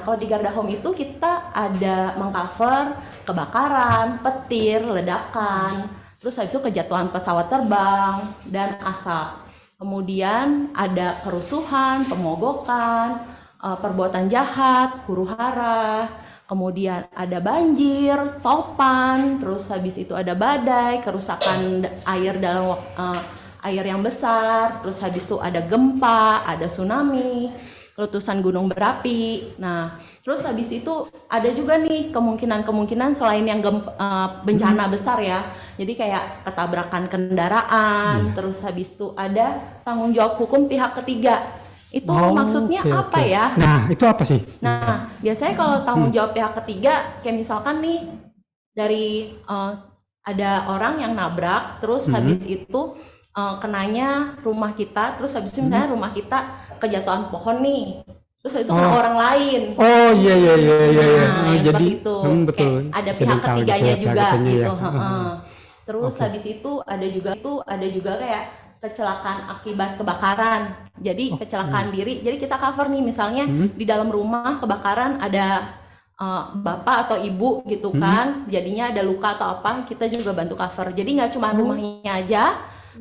kalau di Garda Home itu kita ada mengcover kebakaran, petir, ledakan, terus habis itu kejatuhan pesawat terbang dan asap. Kemudian ada kerusuhan, pemogokan, perbuatan jahat, huru-hara. Kemudian ada banjir, topan, terus habis itu ada badai, kerusakan air dalam air yang besar, terus habis itu ada gempa, ada tsunami, letusan gunung berapi. Nah, terus habis itu ada juga nih kemungkinan selain yang bencana besar ya. Jadi kayak ketabrakan kendaraan, terus habis itu ada tanggung jawab hukum pihak ketiga. Itu maksudnya apa ya? Nah, itu apa sih? Nah, biasanya kalau tanggung jawab pihak ketiga, kayak misalkan nih dari ada orang yang nabrak, terus habis itu kenanya rumah kita, terus habis itu misalnya rumah kita kejatuhan pohon nih, terus habis itu kena orang lain. Oh iya. Nah, jadi itu betul. Ada pihak ketiganya juga gitu. Ya. Terus habis itu ada juga kayak kecelakaan akibat kebakaran. Jadi kecelakaan diri. Jadi kita cover nih misalnya di dalam rumah kebakaran ada bapak atau ibu gitu kan. Jadinya ada luka atau apa, kita juga bantu cover. Jadi nggak cuma rumahnya aja,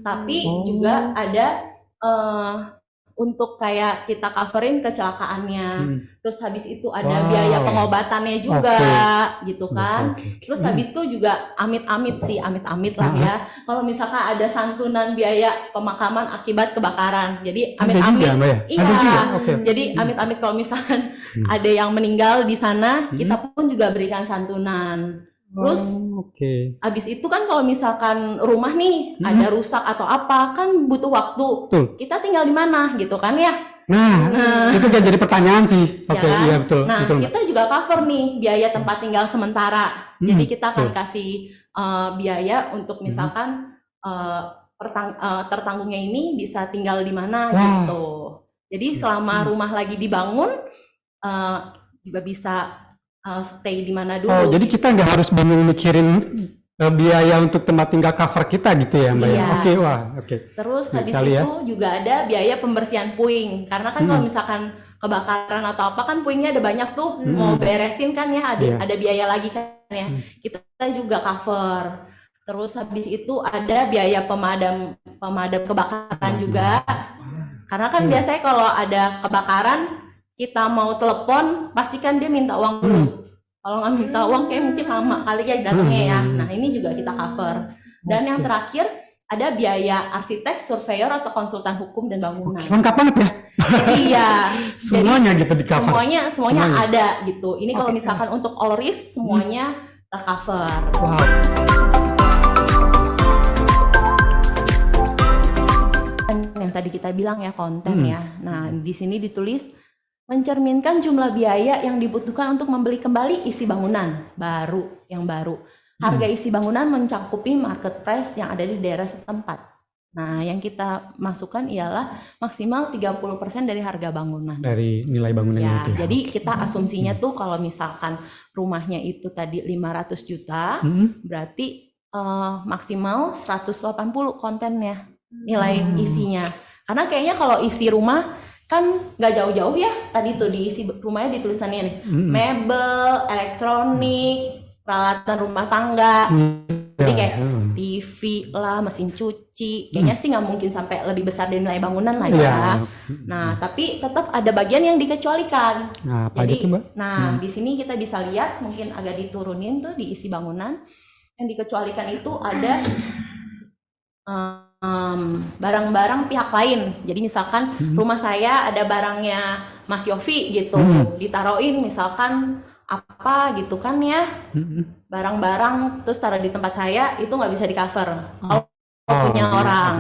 tapi juga ada untuk kayak kita coverin kecelakaannya. Terus habis itu ada biaya pengobatannya juga gitu kan. Terus habis itu juga amit-amit lah ya. Kalau misalkan ada santunan biaya pemakaman akibat kebakaran. Jadi amit-amit. Iya. Jadi amit-amit kalau misalkan ada yang meninggal di sana, kita pun juga berikan santunan. Terus abis itu kan kalau misalkan rumah nih ada rusak atau apa kan butuh waktu. Kita tinggal di mana gitu kan ya. Nah itu jadi pertanyaan sih. Iya betul. Nah betul, kita juga cover nih biaya tempat tinggal sementara. Jadi kita akan kasih biaya untuk misalkan tertanggungnya ini bisa tinggal di mana gitu. Jadi selama rumah lagi dibangun juga bisa stay di mana dulu. Oh, jadi kita nggak harus bingung mikirin biaya untuk tempat tinggal cover kita gitu ya, Mbak? Iya. Oke. Terus habis itu juga ada biaya pembersihan puing. Karena kan kalau misalkan kebakaran atau apa kan puingnya ada banyak tuh, mau beresin kan ya, ada biaya lagi kan ya. Kita juga cover. Terus habis itu ada biaya pemadam kebakaran juga. Karena kan biasanya kalau ada kebakaran kita mau telepon, pastikan dia minta uang dulu. Kalau nggak minta uang, kayak mungkin lama kali ya datangnya ya. Nah ini juga kita cover. Dan yang terakhir ada biaya arsitek, surveyor atau konsultan hukum dan bangunan. Lengkap banget ya? Iya. Semuanya gitu di cover. Semuanya ada gitu. Ini kalau misalkan untuk all risk semuanya tercover. Wow. Yang tadi kita bilang ya konten ya. Nah di sini ditulis mencerminkan jumlah biaya yang dibutuhkan untuk membeli kembali isi bangunan yang baru. Harga isi bangunan mencakupi market price yang ada di daerah setempat. Nah, yang kita masukkan ialah maksimal 30% dari harga bangunan. Dari nilai bangunannya itu ya. Jadi kita asumsinya tuh kalau misalkan rumahnya itu tadi 500 juta, berarti maksimal 180 kontennya, nilai isinya. Karena kayaknya kalau isi rumah kan nggak jauh-jauh ya, tadi tuh diisi rumahnya ditulisannya nih, mebel, elektronik, peralatan rumah tangga, jadi kayak TV lah, mesin cuci, kayaknya sih nggak mungkin sampai lebih besar dari nilai bangunan lah ya. Nah tapi tetap ada bagian yang dikecualikan. Nah, apa jadi itu, Mbak? di sini kita bisa lihat, mungkin agak diturunin tuh di isi bangunan, yang dikecualikan itu ada barang-barang pihak lain. Jadi misalkan rumah saya ada barangnya Mas Yofi gitu, ditaruhin misalkan apa gitu kan ya, barang-barang terus taruh di tempat saya, itu nggak bisa di cover kalau punya orang.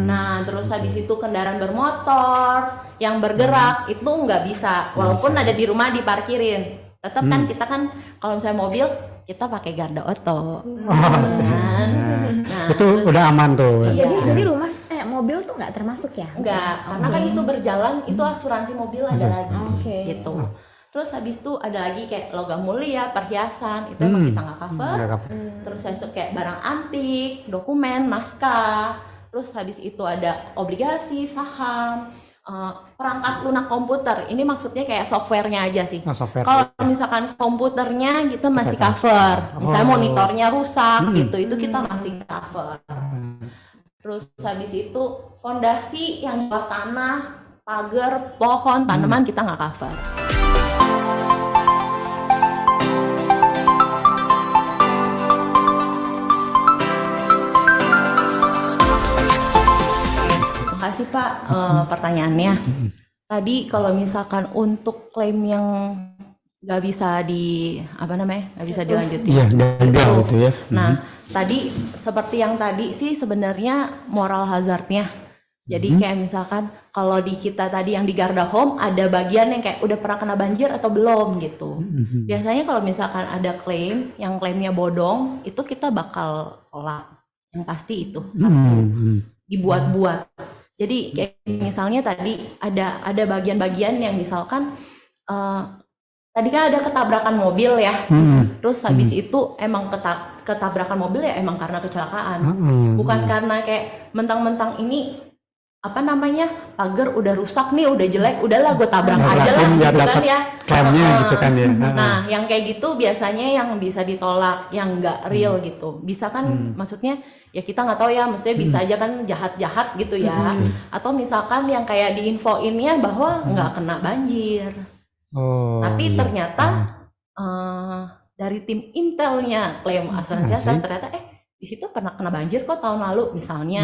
Nah terus habis itu kendaraan bermotor yang bergerak itu nggak bisa, walaupun ada di rumah diparkirin, tetap kan kita kan kalau misalnya mobil kita pakai garda oto. Itu udah aman tuh. Iya. Jadi rumah mobil tuh nggak termasuk ya? Enggak, karena kan itu berjalan, itu asuransi mobil ada lagi. Gitu. Terus habis itu ada lagi kayak logam mulia, perhiasan, itu emang kita nggak cover. Terus habis itu kayak barang antik, dokumen, naskah. Terus habis itu ada obligasi, saham, perangkat lunak komputer. Ini maksudnya kayak softwarenya aja sih. Oh, software. Kalau misalkan komputernya kita masih cover, misalnya monitornya rusak gitu, itu kita masih cover. Terus habis itu fondasi yang di bawah tanah, pagar, pohon, tanaman kita nggak cover. Makasih Pak pertanyaannya. Tadi kalau misalkan untuk klaim yang nggak bisa nggak bisa dilanjutin. Iya, gagal gitu ya. Nah, tadi seperti yang tadi sih sebenarnya moral hazardnya. Jadi kayak misalkan kalau di kita tadi yang di Garda Home ada bagian yang kayak udah pernah kena banjir atau belum gitu. Biasanya kalau misalkan ada klaim yang klaimnya bodong, itu kita bakal tolak. Yang pasti itu satu dibuat-buat. Jadi kayak misalnya tadi ada bagian-bagian yang misalkan tadi kan ada ketabrakan mobil ya, terus habis itu emang ketabrakan mobil ya emang karena kecelakaan, bukan karena kayak mentang-mentang ini pagar udah rusak nih, udah jelek, udahlah gue tabrak aja lah gitu kan ya. Klaimnya gitu kan ya. Nah, yang kayak gitu biasanya yang bisa ditolak, yang nggak real gitu. Bisa kan, maksudnya ya kita nggak tahu ya, maksudnya bisa aja kan jahat-jahat gitu ya. Atau misalkan yang kayak diinfoinnya bahwa nggak kena banjir. Tapi ternyata dari tim intelnya klaim asuransi asal ternyata di situ pernah kena banjir kok tahun lalu misalnya,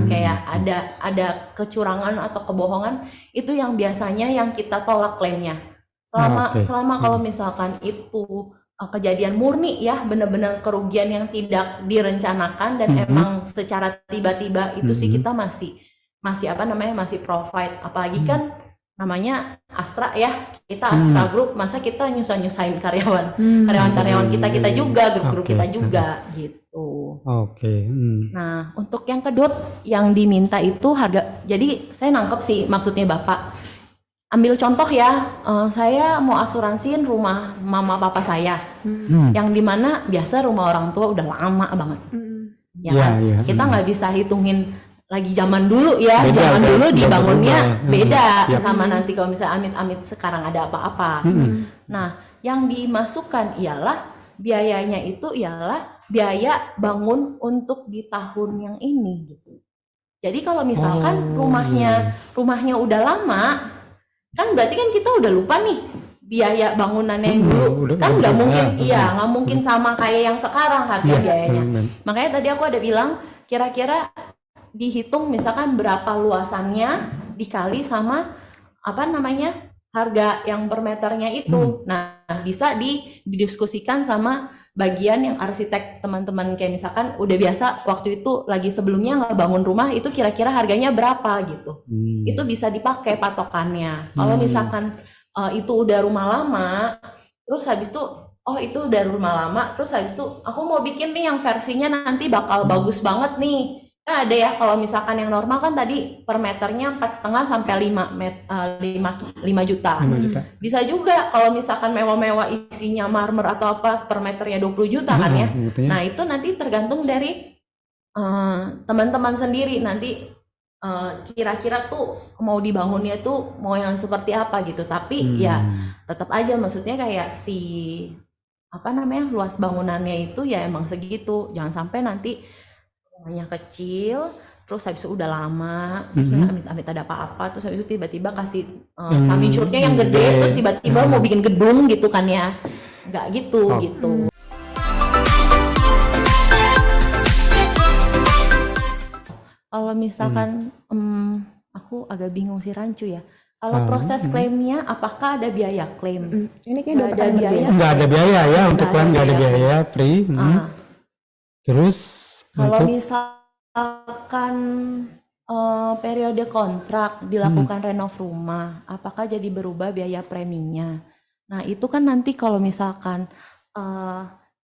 kayak ada kecurangan atau kebohongan, itu yang biasanya yang kita tolak klaimnya. Selama kalau misalkan itu kejadian murni ya, benar-benar kerugian yang tidak direncanakan dan emang secara tiba-tiba, itu sih kita masih masih provide. Apalagi kan namanya Astra ya, kita Astra Group, masa kita nyusahin karyawan kita juga, grup kita juga gitu. Nah, untuk yang kedua yang diminta itu harga. Jadi saya nangkep sih maksudnya Bapak. Ambil contoh ya, saya mau asuransiin rumah mama papa saya, yang dimana biasa rumah orang tua udah lama banget, kita nggak bisa hitungin lagi zaman dulu ya, zaman dulu dibangunnya beda sama nanti kalau misalnya amit-amit sekarang ada apa-apa. Nah, yang dimasukkan ialah biayanya itu ialah biaya bangun untuk di tahun yang ini gitu. Jadi kalau misalkan rumahnya udah lama, kan berarti kan kita udah lupa nih biaya bangunannya yang dulu. Kan nggak mungkin, nggak mungkin sama kayak yang sekarang harga biayanya. Makanya tadi aku ada bilang kira-kira dihitung misalkan berapa luasannya dikali sama harga yang per meternya itu. Nah, bisa didiskusikan sama bagian yang arsitek teman-teman, kayak misalkan udah biasa waktu itu lagi sebelumnya ngebangun rumah itu kira-kira harganya berapa gitu. Itu bisa dipakai patokannya. Kalau misalkan itu udah rumah lama, terus habis itu itu udah rumah lama, terus habis itu aku mau bikin nih yang versinya nanti bakal bagus banget nih. Kan ada ya, kalau misalkan yang normal kan tadi per meternya 4,5 sampai 5 juta. Bisa juga kalau misalkan mewah-mewah isinya marmer atau apa per meternya 20 juta kan ya. Nah, itu nanti tergantung dari teman-teman sendiri nanti kira-kira tuh mau dibangunnya tuh mau yang seperti apa gitu. Tapi ya tetap aja maksudnya kayak luas bangunannya itu ya emang segitu. Jangan sampai nanti rumahnya kecil, terus habis itu udah lama, terus amit-amit ada apa-apa, terus habis itu tiba-tiba kasih sum insured-nya yang gede, terus tiba-tiba mau bikin gedung gitu kan ya, nggak gitu gitu. Kalau misalkan aku agak bingung sih Rancu ya. Kalau proses klaimnya, apakah ada biaya klaim? Ini kayak ada biaya. Nggak ada biaya ya, untuk klaim nggak ada biaya, free. Terus kalau misalkan periode kontrak dilakukan renov rumah, apakah jadi berubah biaya preminya? Nah, itu kan nanti kalau misalkan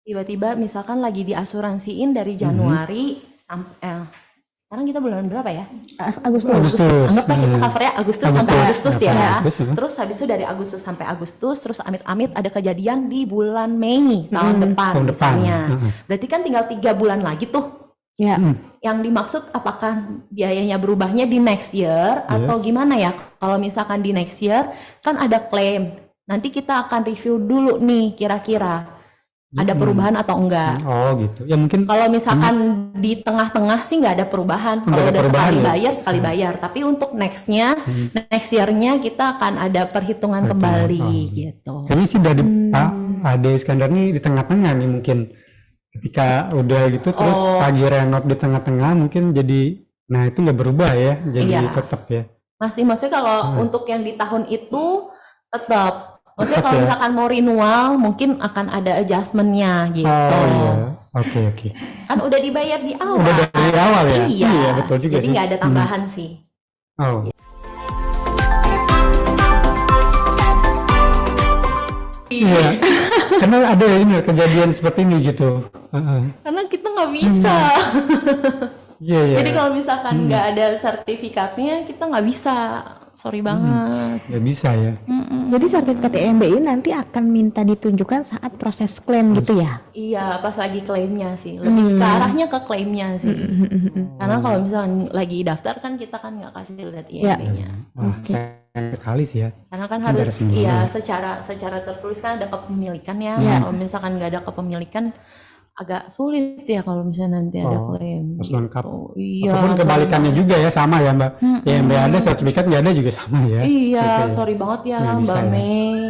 tiba-tiba misalkan lagi diasuransiin dari Januari sampai sekarang kita bulan berapa ya? Agustus. Anggaplah kita covernya Agustus sampai Agustus ya. Terus habis itu dari Agustus sampai Agustus, terus amit-amit ada kejadian di bulan Mei tahun depan misalnya. Berarti kan tinggal 3 bulan lagi tuh Ya. Yang dimaksud apakah biayanya berubahnya di next year atau gimana ya? Kalau misalkan di next year kan ada klaim. Nanti kita akan review dulu nih kira-kira ada perubahan atau enggak. Oh gitu. Ya mungkin Kalau misalkan di tengah-tengah sih nggak ada perubahan. Nggak Kalau ada udah perubahan sekali ya? bayar sekali bayar. Tapi untuk nextnya, next year-nya kita akan ada perhitungan kembali gitu. kayaknya sih dari Pak Ade Iskandar nih di tengah-tengah nih mungkin. Ketika udah gitu terus lagi renov di tengah-tengah mungkin jadi, nah itu nggak berubah ya, jadi tetap ya. Maksudnya kalau untuk yang di tahun itu tetap. Maksudnya kalau misalkan mau renewal mungkin akan ada adjustment-nya gitu. Oh iya, oke. Kan udah dibayar di awal. Udah dari awal ya? Iya, Iya, betul juga jadi sih. nggak ada tambahan sih. Oh. Iya, karena ada ini kejadian seperti ini gitu. Karena kita nggak bisa. Iya. Jadi kalau misalkan nggak ada sertifikatnya kita nggak bisa. Sorry banget. Nggak bisa ya. Jadi sertifikat EMBI nanti akan minta ditunjukkan saat proses klaim gitu ya? Iya, pas lagi klaimnya sih. Lebih ke arahnya ke klaimnya sih. Karena kalau misalkan lagi daftar kan kita kan nggak kasih lihat IMB-nya. Wah, sayang sekali sih ya. Karena kan Ada harus kesimbangan. secara tertulis kan ada kepemilikan ya. Kalau misalkan nggak ada kepemilikan agak sulit ya kalau misalnya nanti ada klaim. Harus lengkap. Gitu. Iya. Ataupun kebalikannya juga ya sama ya Mbak. Ya Mbak ada sertifikat nggak ada juga sama ya. Iya, Gitu ya. sorry banget ya Nggak bisa Mbak ya. Mei.